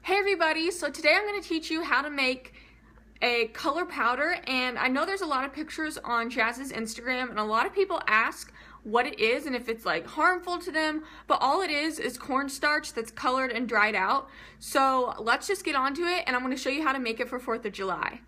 Hey everybody, so today I'm going to teach you how to make a color powder, and I know there's a lot of pictures on Jazz's Instagram and a lot of people ask what it is and if it's like harmful to them, but all it is cornstarch that's colored and dried out. So let's just get on to it, and I'm going to show you how to make it for 4th of July.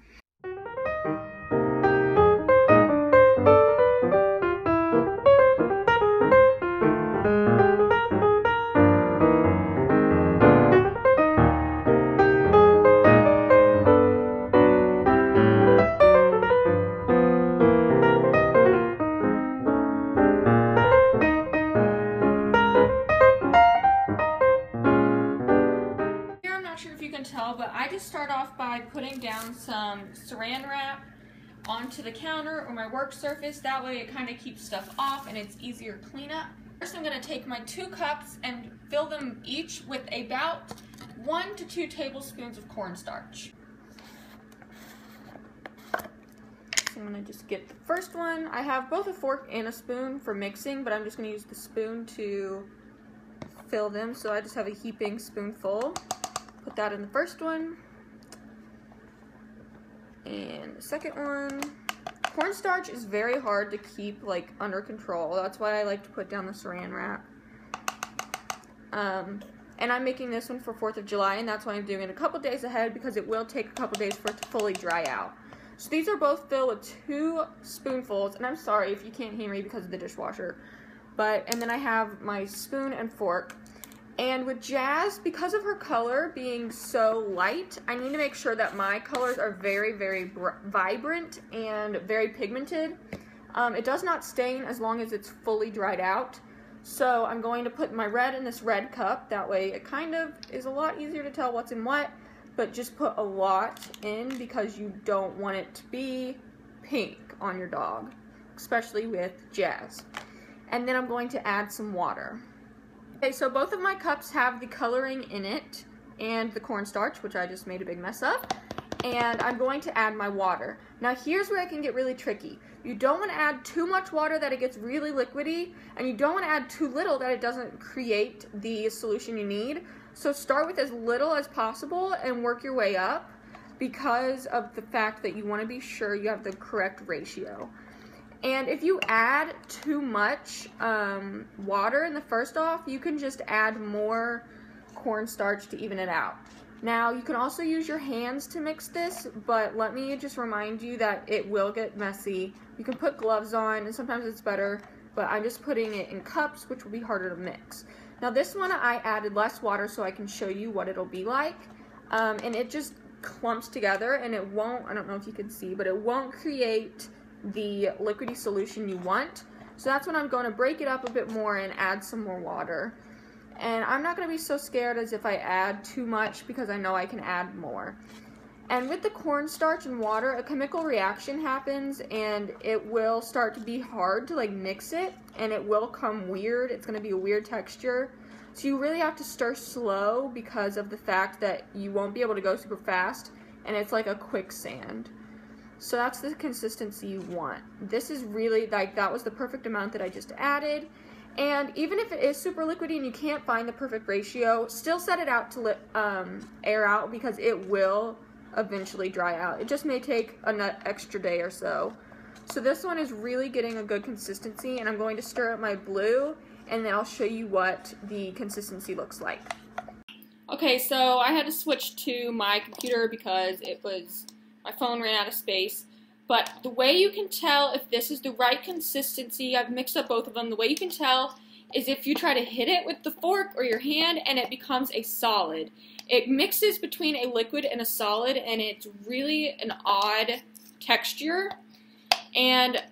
Tell, but I just start off by putting down some saran wrap onto the counter or my work surface. That way it kind of keeps stuff off and it's easier cleanup. First I'm going to take my 2 cups and fill them each with about 1 to 2 tablespoons of cornstarch. So I'm going to just get the first one. I have both a fork and a spoon for mixing, but I'm just going to use the spoon to fill them, so I just have a heaping spoonful. Put that in the first one, and the second one. Cornstarch is very hard to keep like under control. That's why I like to put down the saran wrap. And I'm making this one for 4th of July, and that's why I'm doing it a couple days ahead, because it will take a couple days for it to fully dry out. So these are both filled with 2 spoonfuls, and I'm sorry if you can't hear me because of the dishwasher. And then I have my spoon and fork. And with Jazz, because of her color being so light, I need to make sure that my colors are very, very vibrant and very pigmented. It does not stain as long as it's fully dried out. So I'm going to put my red in this red cup. That way it kind of is a lot easier to tell what's in what, but just put a lot in because you don't want it to be pink on your dog, especially with Jazz. And then I'm going to add some water. Okay, so both of my cups have the coloring in it and the cornstarch, which I just made a big mess of, and I'm going to add my water. Now here's where it can get really tricky. You don't want to add too much water that it gets really liquidy, and you don't want to add too little that it doesn't create the solution you need. So start with as little as possible and work your way up, because of the fact that you want to be sure you have the correct ratio. And if you add too much water in the first off, you can just add more cornstarch to even it out. Now, you can also use your hands to mix this, but let me just remind you that it will get messy. You can put gloves on, and sometimes it's better, but I'm just putting it in cups, which will be harder to mix. Now, this one I added less water so I can show you what it'll be like. And it just clumps together, and it won't, I don't know if you can see, but it won't create the liquidy solution you want. So that's when I'm going to break it up a bit more and add some more water. And I'm not going to be so scared as if I add too much, because I know I can add more. And with the cornstarch and water, a chemical reaction happens, and it will start to be hard to like mix it, and it will come weird. It's going to be a weird texture. So you really have to stir slow, because of the fact that you won't be able to go super fast, and it's like a quicksand. So that's the consistency you want. This is really, like, that was the perfect amount that I just added. And even if it is super liquidy and you can't find the perfect ratio, still set it out to air out, because it will eventually dry out. It just may take an extra day or so. So this one is really getting a good consistency, and I'm going to stir up my blue, and then I'll show you what the consistency looks like. Okay, so I had to switch to my computer because my phone ran out of space. But the way you can tell if this is the right consistency, I've mixed up both of them, the way you can tell is if you try to hit it with the fork or your hand and it becomes a solid. It mixes between a liquid and a solid, and it's really an odd texture. And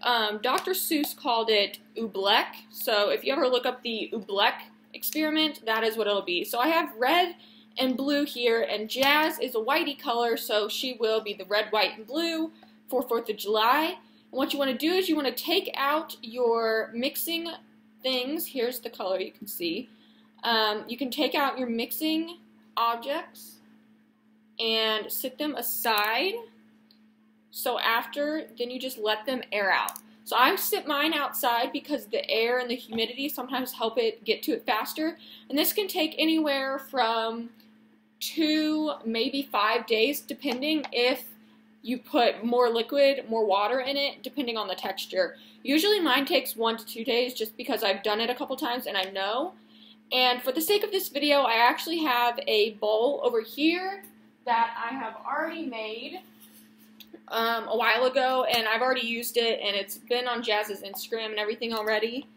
Dr. Seuss called it oobleck. So if you ever look up the oobleck experiment, that is what it'll be. So I have red and blue here, and Jazz is a whitey color, so she will be the red, white, and blue for 4th of July. And what you want to do is you want to take out your mixing things. Here's the color you can see. You can take out your mixing objects and sit them aside. So then you just let them air out. So I sit mine outside because the air and the humidity sometimes help it get to it faster. And this can take anywhere from 2 2, maybe 5 days, depending if you put more liquid, more water in it, depending on the texture. Usually mine takes 1 to 2 days just because I've done it a couple times and I know. And for the sake of this video, I actually have a bowl over here that I have already made a while ago, and I've already used it, and it's been on Jazz's Instagram and everything already.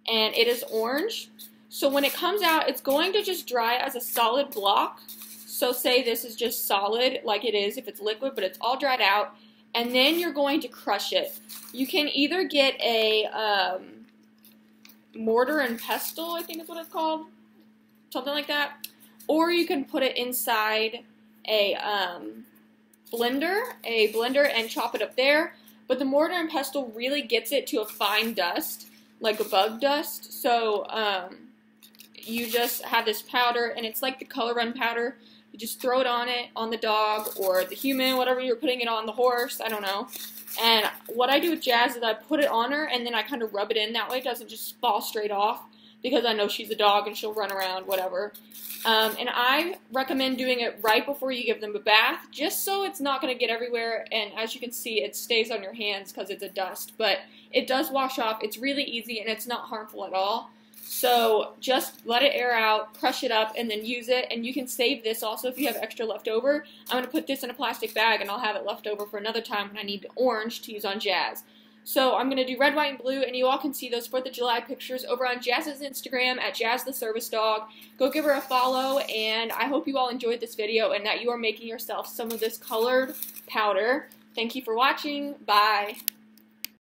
And it is orange. So when it comes out, it's going to just dry as a solid block. So say this is just solid like it is if it's liquid, but it's all dried out. And then you're going to crush it. You can either get a mortar and pestle, I think is what it's called. Something like that. Or you can put it inside a blender and chop it up there. But the mortar and pestle really gets it to a fine dust, like a bug dust. So you just have this powder, and it's like the Color Run powder. You just throw it on the dog or the human, whatever you're putting it on, the horse, I don't know. And what I do with Jazz is I put it on her, and then I kind of rub it in. That way it doesn't just fall straight off, because I know she's a dog and she'll run around, whatever. And I recommend doing it right before you give them a bath, just so it's not going to get everywhere. And as you can see, it stays on your hands because it's a dust. But it does wash off. It's really easy, and it's not harmful at all. So just let it air out, crush it up, and then use it. And you can save this also if you have extra left over. I'm going to put this in a plastic bag, and I'll have it left over for another time when I need orange to use on Jazz. So I'm going to do red, white, and blue, and you all can see those 4th of July pictures over on Jazz's Instagram at Jazz the Service Dog. Go give her a follow, and I hope you all enjoyed this video and that you are making yourself some of this colored powder. Thank you for watching. Bye.